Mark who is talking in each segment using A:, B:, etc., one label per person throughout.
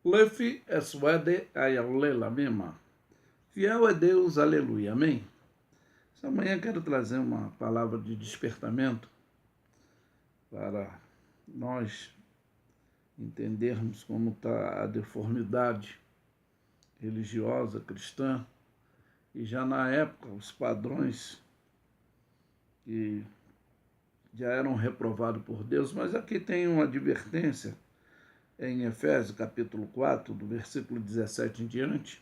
A: Lefi eswede ayalela mema. Fiel é Deus, aleluia, amém? Essa manhã quero trazer uma palavra de despertamento para nós entendermos como está a deformidade religiosa cristã e já na época os padrões que já eram reprovados por Deus, mas aqui tem uma advertência em Efésios capítulo 4, do versículo 17 em diante.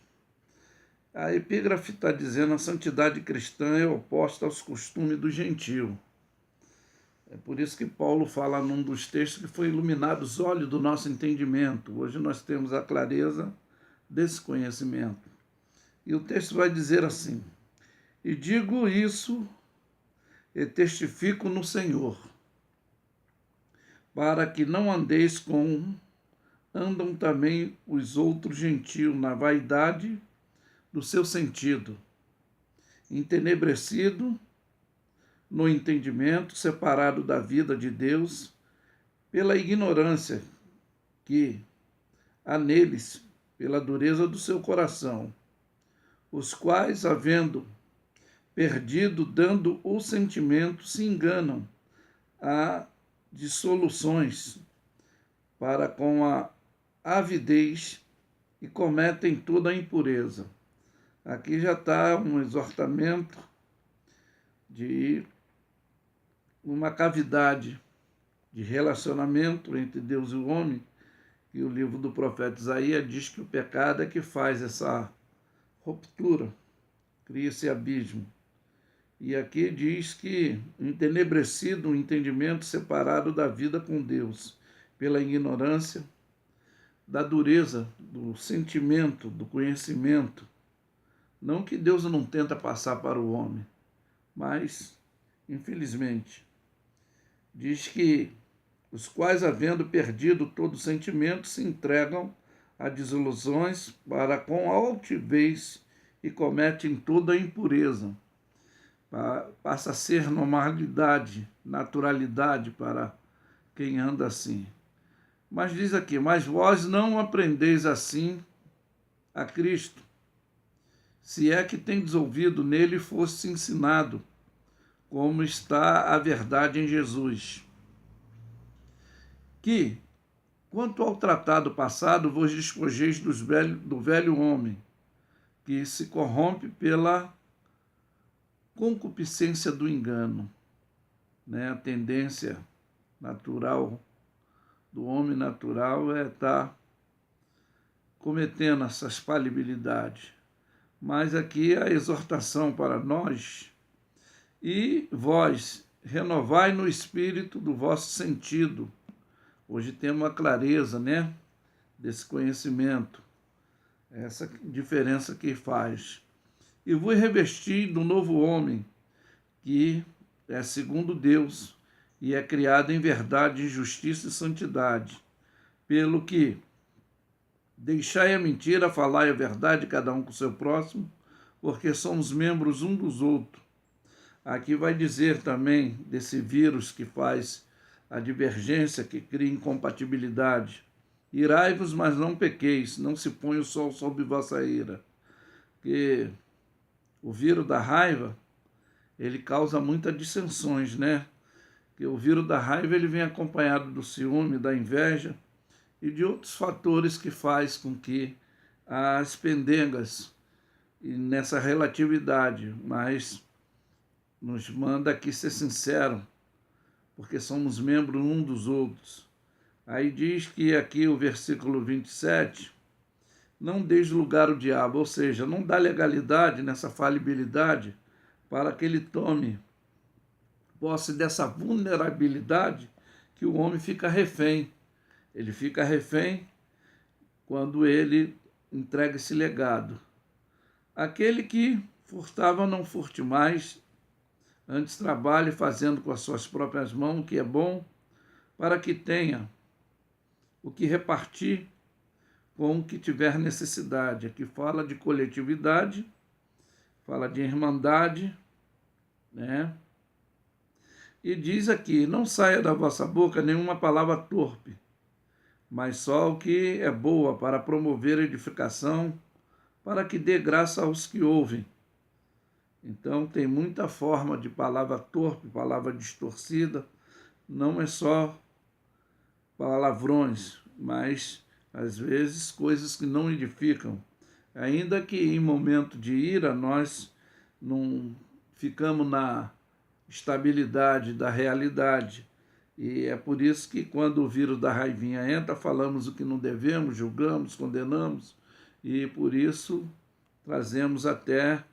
A: A epígrafe está dizendo: a santidade cristã é oposta aos costumes do gentio. É por isso que Paulo fala num dos textos que foi iluminado os olhos do nosso entendimento. Hoje nós temos a clareza desse conhecimento. E o texto vai dizer assim: e digo isso e testifico no Senhor, para que não andeis como andam também os outros gentios na vaidade do seu sentido, entenebrecido no entendimento, separado da vida de Deus pela ignorância que há neles, pela dureza do seu coração, os quais, havendo perdido, dando o sentimento, se enganam a dissoluções para com a avidez e cometem toda a impureza. Aqui já está um exortamento de uma cavidade de relacionamento entre Deus e o homem, e o livro do profeta Isaías diz que o pecado é que faz essa ruptura, cria esse abismo. E aqui diz que entenebrecido o entendimento, separado da vida com Deus, pela ignorância, da dureza do sentimento, do conhecimento. Não que Deus não tenta passar para o homem, mas, infelizmente, diz que os quais, havendo perdido todo sentimento, se entregam a desilusões para com altivez e cometem toda a impureza. Passa a ser normalidade, naturalidade para quem anda assim. Mas diz aqui: mas vós não aprendeis assim a Cristo, se é que tendes ouvido nele e fosse ensinado, como está a verdade em Jesus. Que, quanto ao tratado passado, vos despojeis do velho homem, que se corrompe pela concupiscência do engano, né? A tendência natural do homem natural é estar cometendo essas falibilidades. Mas aqui a exortação para nós: e vós renovai no espírito do vosso sentido. Hoje temos uma clareza, né, desse conhecimento, essa diferença que faz. E vos revesti do novo homem, que é segundo Deus, e é criado em verdade, justiça e santidade. Pelo que deixai a mentira, falai a verdade, cada um com o seu próximo, porque somos membros um dos outros. Aqui vai dizer também desse vírus que faz a divergência, que cria incompatibilidade. Irai-vos, mas não pequeis, não se põe o sol sobre vossa ira. Porque o vírus da raiva, ele causa muitas dissensões, né? Porque o vírus da raiva, ele vem acompanhado do ciúme, da inveja e de outros fatores que faz com que as pendengas e nessa relatividade, mas nos manda aqui ser sincero, porque somos membros um dos outros. Aí diz que aqui o versículo 27, não deis lugar ao diabo, ou seja, não dá legalidade nessa falibilidade para que ele tome posse dessa vulnerabilidade que o homem fica refém. Ele fica refém quando ele entrega esse legado. Aquele que furtava, não furte mais, antes trabalhe fazendo com as suas próprias mãos o que é bom, para que tenha o que repartir com o que tiver necessidade. Aqui fala de coletividade, fala de irmandade, né? E diz aqui: não saia da vossa boca nenhuma palavra torpe, mas só o que é boa para promover edificação, para que dê graça aos que ouvem. Então, tem muita forma de palavra torpe, palavra distorcida, não é só palavrões, mas às vezes coisas que não edificam. Ainda que em momento de ira nós não ficamos na estabilidade da realidade. E é por isso que quando o vírus da raivinha entra, falamos o que não devemos, julgamos, condenamos, e por isso trazemos até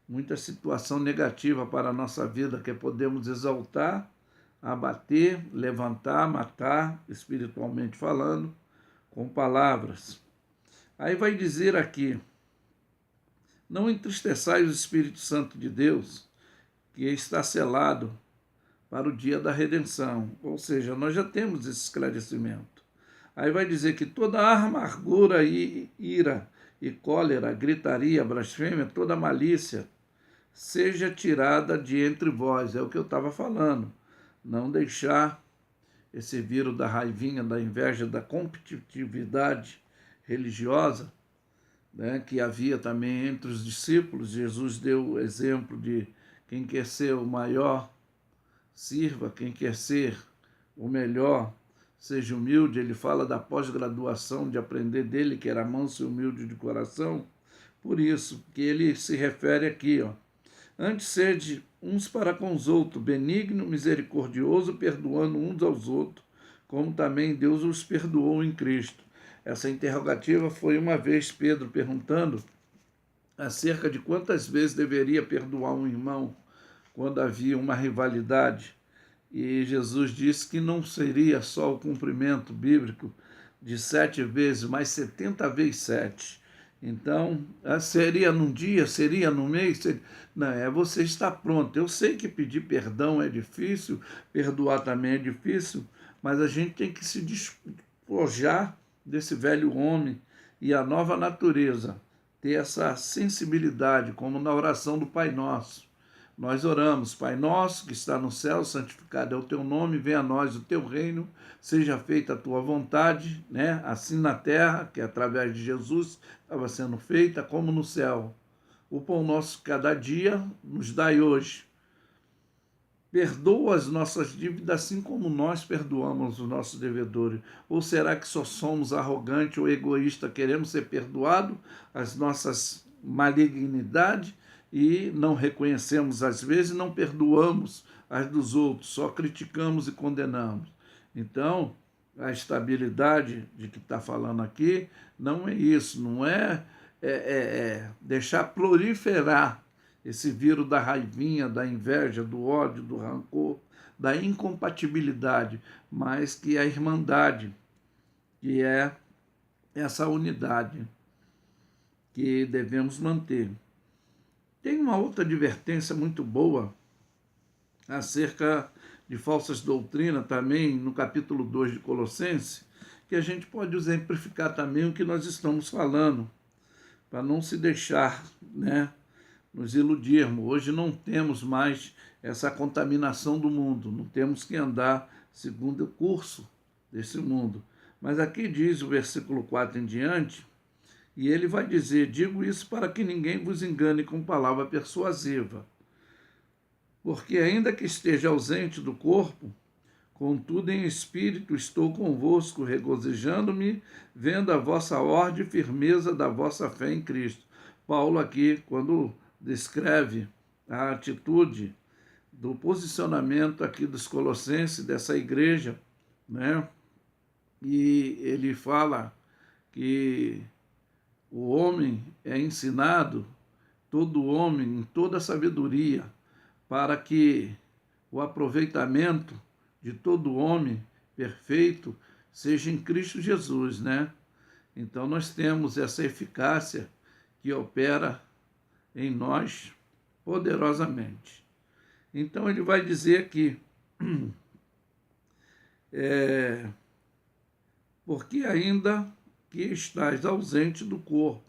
A: muita situação negativa para a nossa vida, que podemos exaltar, abater, levantar, matar, espiritualmente falando, com palavras. Aí vai dizer aqui: não entristeçais o Espírito Santo de Deus, que está selado para o dia da redenção. Ou seja, nós já temos esse esclarecimento. Aí vai dizer que toda amargura e ira e cólera, gritaria, blasfêmia, toda malícia, seja tirada de entre vós. É o que eu estava falando. Não deixar esse vírus da raivinha, da inveja, da competitividade religiosa, né, que havia também entre os discípulos. Jesus deu o exemplo de quem quer ser o maior, sirva, quem quer ser o melhor, seja humilde. Ele fala da pós-graduação, de aprender dele, que era manso e humilde de coração. Por isso que ele se refere aqui, ó: antes sede uns para com os outros, benigno, misericordioso, perdoando uns aos outros, como também Deus os perdoou em Cristo. Essa interrogativa foi uma vez Pedro perguntando acerca de quantas vezes deveria perdoar um irmão quando havia uma rivalidade. E Jesus disse que não seria só o cumprimento bíblico de 7 vezes, mas 70 vezes 7. Então, seria num dia, seria no mês? Seria... Não, é você estar pronto. Eu sei que pedir perdão é difícil, perdoar também é difícil, mas a gente tem que se despojar desse velho homem e a nova natureza, ter essa sensibilidade, como na oração do Pai Nosso. Nós oramos: Pai nosso que está no céu, santificado é o teu nome, venha a nós o teu reino, seja feita a tua vontade, né? Assim na terra, que através de Jesus estava sendo feita, como no céu. O pão nosso cada dia nos dai hoje. Perdoa as nossas dívidas assim como nós perdoamos os nossos devedores. Ou será que só somos arrogantes ou egoístas, queremos ser perdoados as nossas malignidades e não reconhecemos às vezes, não perdoamos as dos outros, só criticamos e condenamos? Então, a estabilidade de que está falando aqui não é isso, não é deixar proliferar esse vírus da raivinha, da inveja, do ódio, do rancor, da incompatibilidade, mas que a irmandade, que é essa unidade que devemos manter. Tem uma outra advertência muito boa acerca de falsas doutrinas também no capítulo 2 de Colossenses, que a gente pode exemplificar também o que nós estamos falando, para não se deixar, né, nos iludirmos. Hoje não temos mais essa contaminação do mundo, não temos que andar segundo o curso desse mundo. Mas aqui diz o versículo 4 em diante, e ele vai dizer: digo isso para que ninguém vos engane com palavra persuasiva, porque ainda que esteja ausente do corpo, contudo em espírito estou convosco, regozijando-me, vendo a vossa ordem e firmeza da vossa fé em Cristo. Paulo aqui, quando descreve a atitude do posicionamento aqui dos colossenses, dessa igreja, né? E ele fala que o homem é ensinado, todo homem, em toda a sabedoria, para que o aproveitamento de todo homem perfeito seja em Cristo Jesus, né? Então nós temos essa eficácia que opera em nós poderosamente. Então ele vai dizer aqui, porque ainda que estás ausente do corpo,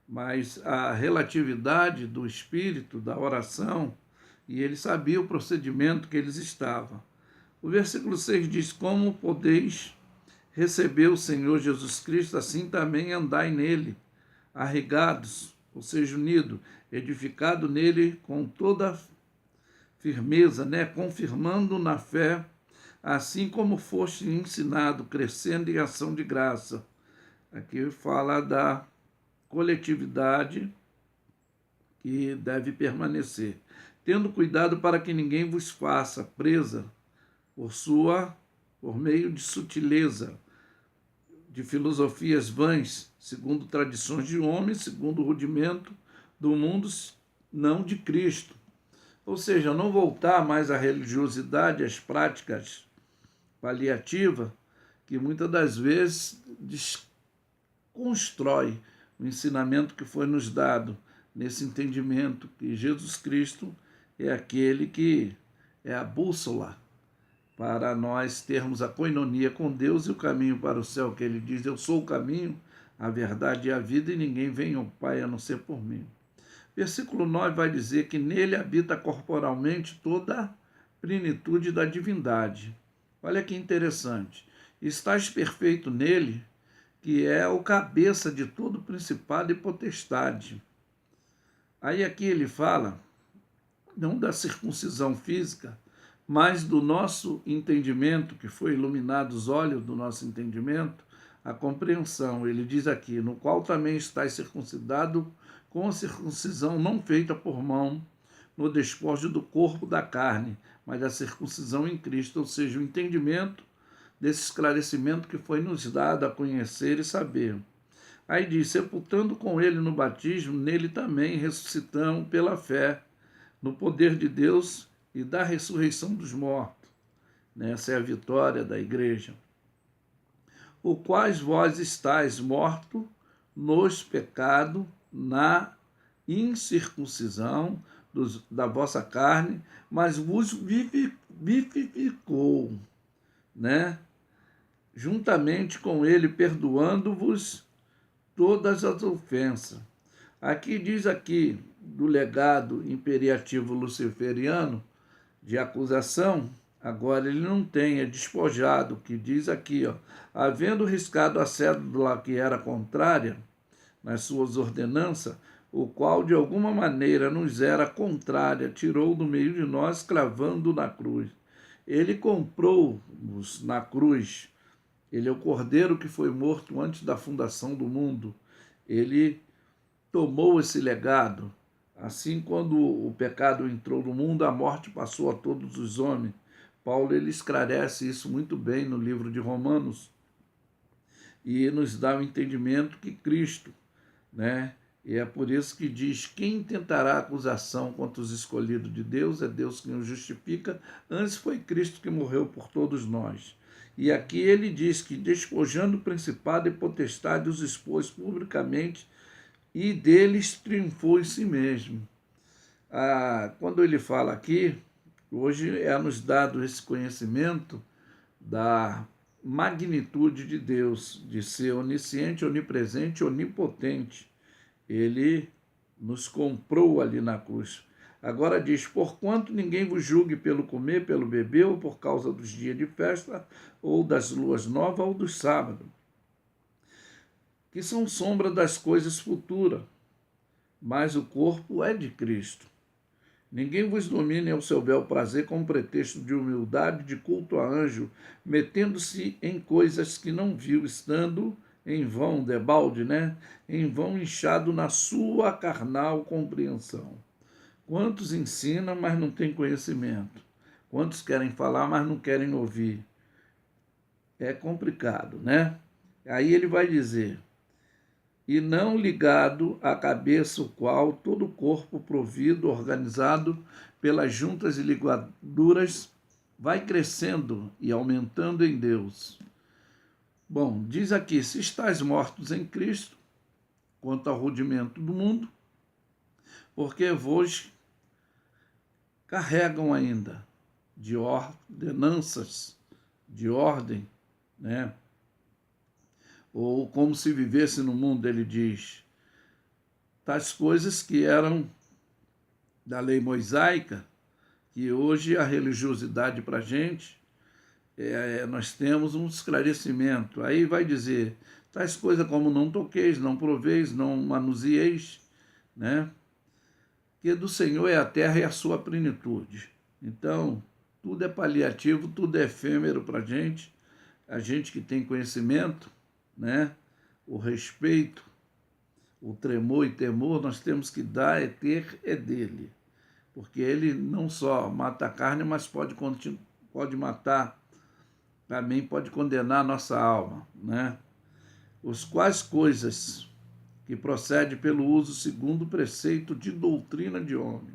A: mas a relatividade do espírito, da oração, e ele sabia o procedimento que eles estavam. O versículo 6 diz: como podeis recebeu o Senhor Jesus Cristo, assim também andai nele, arraigados, ou seja, unido, edificado nele com toda firmeza, né? Confirmando na fé, assim como foste ensinado, crescendo em ação de graça. Aqui fala da coletividade que deve permanecer, tendo cuidado para que ninguém vos faça presa por meio de sutileza, de filosofias vãs, segundo tradições de homens, segundo o rudimento do mundo, não de Cristo. Ou seja, não voltar mais à religiosidade, às práticas paliativas, que muitas das vezes desconstrói o ensinamento que foi nos dado, nesse entendimento que Jesus Cristo é aquele que é a bússola para nós termos a coinonia com Deus e o caminho para o céu, que ele diz: eu sou o caminho, a verdade e a vida, e ninguém vem ao Pai a não ser por mim. Versículo 9 vai dizer que nele habita corporalmente toda a plenitude da divindade. Olha que interessante. Estás perfeito nele, que é o cabeça de todo principado e potestade. Aí aqui ele fala, não da circuncisão física, mas do nosso entendimento, que foi iluminado os olhos do nosso entendimento, a compreensão. Ele diz aqui, no qual também estáis circuncidado com a circuncisão não feita por mão, no despojo do corpo da carne, mas a circuncisão em Cristo, ou seja, o entendimento desse esclarecimento que foi nos dado a conhecer e saber. Aí diz, sepultando com ele no batismo, nele também ressuscitamos pela fé, no poder de Deus e da ressurreição dos mortos. Essa é a vitória da igreja. O quais vós estáis mortos nos pecados, na incircuncisão da vossa carne, mas vos vivificou, né? Juntamente com ele, perdoando-vos todas as ofensas. Aqui diz aqui do legado imperiativo luciferiano de acusação, agora ele não tem, é despojado, que diz aqui, ó, havendo riscado a cédula que era contrária nas suas ordenanças, o qual de alguma maneira nos era contrária, tirou do meio de nós, cravando na cruz. Ele comprou-nos na cruz. Ele é o cordeiro que foi morto antes da fundação do mundo. Ele tomou esse legado. Assim, quando o pecado entrou no mundo, a morte passou a todos os homens. Paulo ele esclarece isso muito bem no livro de Romanos e nos dá o entendimento que Cristo, né? E é por isso que diz, quem tentará acusação contra os escolhidos de Deus, é Deus quem os justifica, antes foi Cristo que morreu por todos nós. E aqui ele diz que, despojando o principado e potestade, os expôs publicamente e deles triunfou em si mesmo. Quando ele fala aqui, hoje é nos dado esse conhecimento da magnitude de Deus, de ser onisciente, onipresente, onipotente. Ele nos comprou ali na cruz. Agora diz, porquanto ninguém vos julgue pelo comer, pelo beber, ou por causa dos dias de festa, ou das luas novas, ou dos sábados, que são sombra das coisas futuras, mas o corpo é de Cristo. Ninguém vos domine ao seu bel prazer com pretexto de humildade, de culto a anjo, metendo-se em coisas que não viu, estando em vão, debalde, né? Em vão inchado na sua carnal compreensão. Quantos ensinam, mas não têm conhecimento? Quantos querem falar, mas não querem ouvir? É complicado, né? Aí ele vai dizer, e não ligado à cabeça, o qual todo o corpo provido, organizado pelas juntas e ligaduras, vai crescendo e aumentando em Deus. Bom, diz aqui, se estáis mortos em Cristo, quanto ao rudimento do mundo, porque vos carregam ainda de ordenanças, de ordem, né? Ou como se vivesse no mundo, ele diz, tais coisas que eram da lei mosaica, que hoje a religiosidade para a gente nós temos um esclarecimento. Aí vai dizer, tais coisas como não toqueis, não proveis, não manusieis, né? Que do Senhor é a terra e a sua plenitude. Então, tudo é paliativo, tudo é efêmero para a gente que tem conhecimento, né? O respeito, o tremor e temor, nós temos que dar, ter, é dele. Porque ele não só mata a carne, mas pode matar, também pode condenar a nossa alma, né? Os quais coisas que procede pelo uso segundo o preceito de doutrina de homem,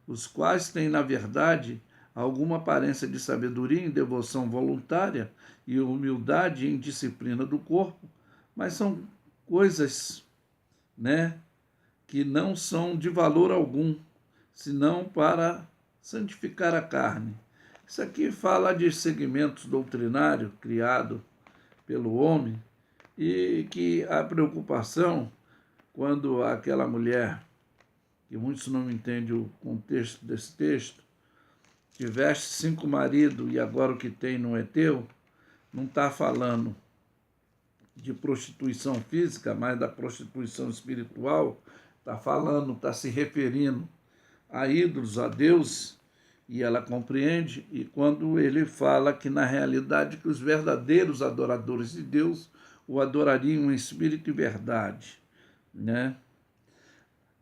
A: os quais têm, na verdade, alguma aparência de sabedoria em devoção voluntária e humildade em disciplina do corpo, mas são coisas, né, que não são de valor algum, senão para santificar a carne. Isso aqui fala de segmentos doutrinários criados pelo homem e que a preocupação, quando aquela mulher, que muitos não entendem o contexto desse texto, tiveste 5 maridos e agora o que tem não é teu, não está falando de prostituição física, mas da prostituição espiritual, está se referindo a ídolos, a Deus, e ela compreende, e quando ele fala que na realidade que os verdadeiros adoradores de Deus o adorariam em espírito e verdade, né?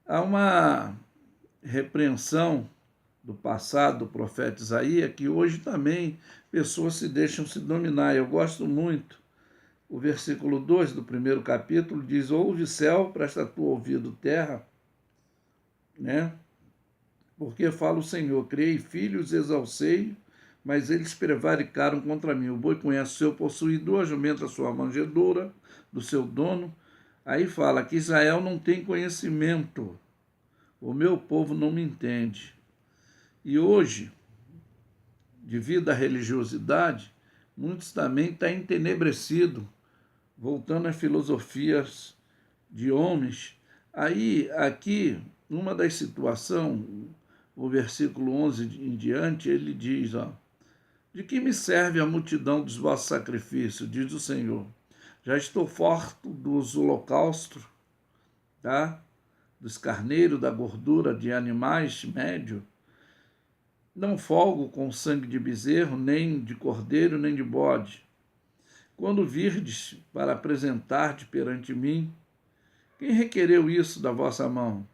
A: Há uma repreensão do passado do profeta Isaías que hoje também pessoas se deixam se dominar. Eu gosto muito. O versículo 2 do primeiro capítulo diz: ouve céu, presta tu ouvido terra, né? Porque fala o Senhor, criei filhos, exalcei, mas eles prevaricaram contra mim. O boi conhece o seu possuidor, a jumenta a sua manjedoura do seu dono. Aí fala que Israel não tem conhecimento, o meu povo não me entende. E hoje, devido à religiosidade, muitos também estão entenebrecidos, voltando às filosofias de homens. Aí, aqui, numa das situações, o versículo 11 em diante, ele diz, ó, de que me serve a multidão dos vossos sacrifícios, diz o Senhor. Já estou farto dos holocaustos, tá? Dos carneiros, da gordura de animais médio. Não folgo com sangue de bezerro, nem de cordeiro, nem de bode. Quando virdes para apresentar-te perante mim, quem requereu isso da vossa mão?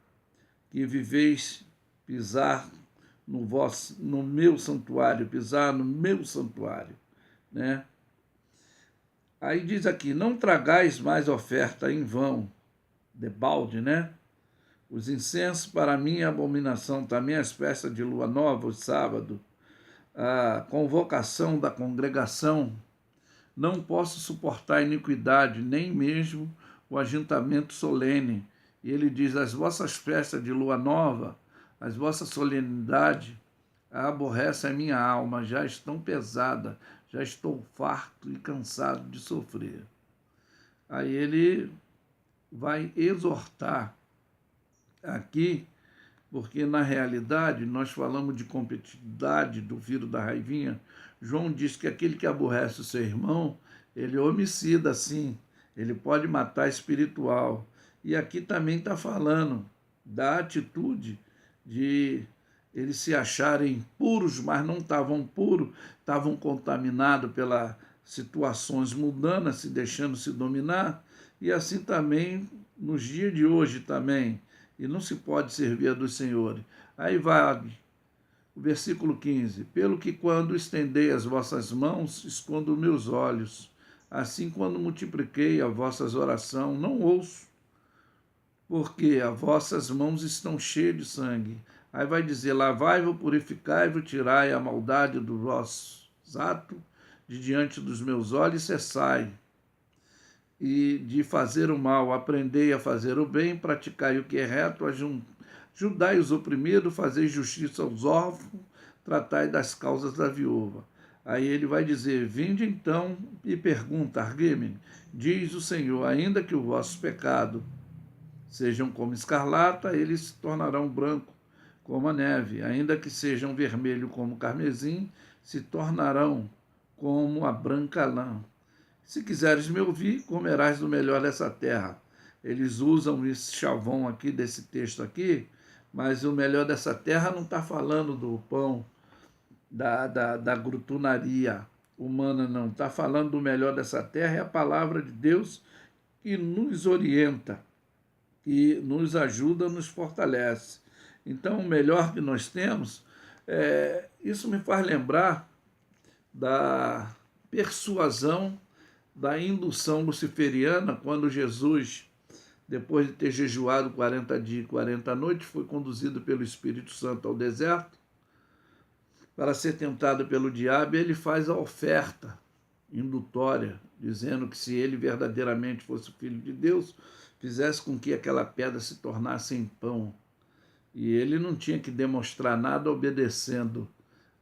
A: Que viveis pisar no meu santuário, pisar no meu santuário, né? Aí diz aqui, não tragais mais oferta em vão, debalde, né? Os incensos para mim é abominação, também as festas de lua nova, o sábado, a convocação da congregação. Não posso suportar iniquidade, nem mesmo o ajuntamento solene. E ele diz, as vossas festas de lua nova, as vossas solenidades, aborrecem a minha alma, já estão pesadas, já estou farto e cansado de sofrer. Aí ele vai exortar aqui, porque na realidade nós falamos de competitividade do filho da raivinha. João diz que aquele que aborrece o seu irmão, ele é homicida, sim, ele pode matar espiritual. E aqui também está falando da atitude de eles se acharem puros, mas não estavam puros, estavam contaminados pelas situações mundanas, se deixando se dominar, e assim também nos dias de hoje também, e não se pode servir a dos senhores. Aí vai o versículo 15, pelo que quando estendei as vossas mãos, escondo meus olhos, assim quando multipliquei as vossas orações, não ouço, porque as vossas mãos estão cheias de sangue. Aí vai dizer, lavai-vos, purificai-vos, tirai a maldade dos vossos atos de diante dos meus olhos e cessai. E de fazer o mal, aprendei a fazer o bem, praticai o que é reto, ajudai os oprimidos, fazei justiça aos órfãos, tratai das causas da viúva. Aí ele vai dizer, vinde então e pergunta, argui-me, diz o Senhor, ainda que os vossos pecados sejam como escarlata, eles se tornarão branco como a neve, ainda que sejam vermelho como carmesim, se tornarão como a branca lã. Se quiseres me ouvir, comerás do melhor dessa terra. Eles usam esse chavão aqui, desse texto aqui, mas o melhor dessa terra não está falando do pão, da grutunaria humana, não. Está falando do melhor dessa terra, é a palavra de Deus que nos orienta, que nos ajuda, nos fortalece. Então, o melhor que nós temos, isso me faz lembrar da persuasão, da indução luciferiana, quando Jesus, depois de ter jejuado 40 dias e 40 noites, foi conduzido pelo Espírito Santo ao deserto para ser tentado pelo diabo. Ele faz a oferta indutória, dizendo que se ele verdadeiramente fosse o Filho de Deus, fizesse com que aquela pedra se tornasse em pão. E ele não tinha que demonstrar nada obedecendo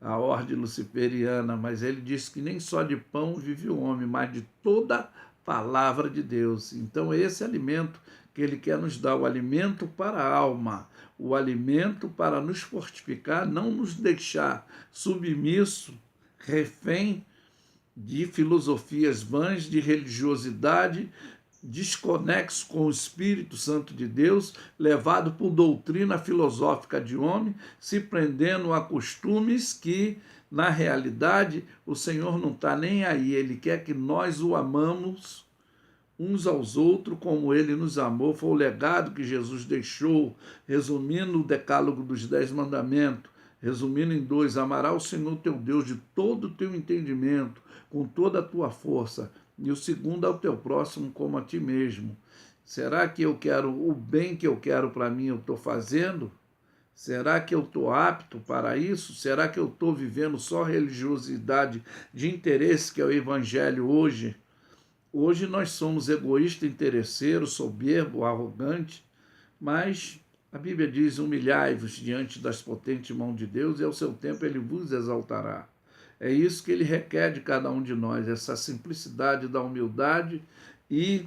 A: a ordem luciferiana, mas ele disse que nem só de pão vive o homem, mas de toda palavra de Deus. Então esse alimento que ele quer nos dar, o alimento para a alma, o alimento para nos fortificar, não nos deixar submisso, refém de filosofias vãs, de religiosidade, desconexo com o Espírito Santo de Deus, levado por doutrina filosófica de homem, se prendendo a costumes que, na realidade, o Senhor não está nem aí. Ele quer que nós o amamos uns aos outros como ele nos amou. Foi o legado que Jesus deixou, resumindo o decálogo dos 10 mandamentos, resumindo em 2, amarás o Senhor teu Deus de todo o teu entendimento, com toda a tua força, e o segundo ao teu próximo como a ti mesmo. Será que eu quero o bem que eu quero para mim, eu estou fazendo? Será que eu estou apto para isso? Será que eu estou vivendo só religiosidade de interesse, que é o evangelho hoje? Hoje nós somos egoístas, interesseiros, soberbo, arrogante, mas a Bíblia diz, humilhai-vos diante das potentes mãos de Deus e ao seu tempo ele vos exaltará. É isso que ele requer de cada um de nós, essa simplicidade da humildade e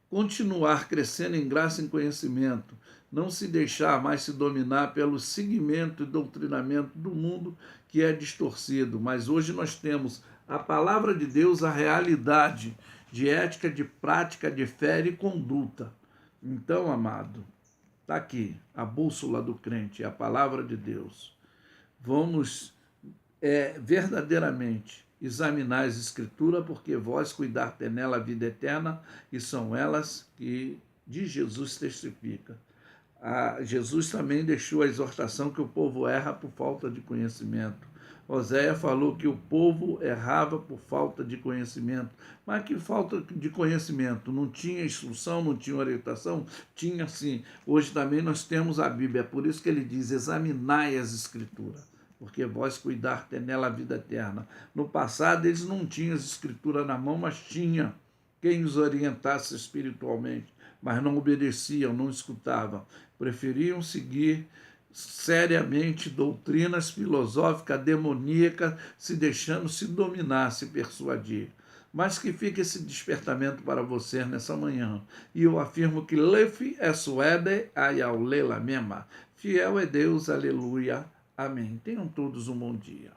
A: continuar crescendo em graça e em conhecimento, não se deixar mais se dominar pelo seguimento e doutrinamento do mundo que é distorcido. Mas hoje nós temos a palavra de Deus, a realidade de ética, de prática, de fé e conduta. Então, amado, está aqui a bússola do crente, a palavra de Deus. Vamos verdadeiramente examinar as Escrituras, porque vós cuidar ter nela a vida eterna, e são elas que de Jesus testifica. Jesus também deixou a exortação que o povo erra por falta de conhecimento. Oséias falou que o povo errava por falta de conhecimento. Mas que falta de conhecimento? Não tinha instrução, não tinha orientação? Tinha sim. Hoje também nós temos a Bíblia, é por isso que ele diz, examinai as Escrituras, porque vós cuidar ter nela a vida eterna. No passado eles não tinham as Escrituras na mão, mas tinha quem os orientasse espiritualmente, mas não obedeciam, não escutavam. Preferiam seguir seriamente doutrinas filosóficas, demoníacas, se deixando se dominar, se persuadir. Mas que fique esse despertamento para você nessa manhã. E eu afirmo que Lefi é suede ayaule la mema. Fiel é Deus, aleluia. Amém. Tenham todos um bom dia.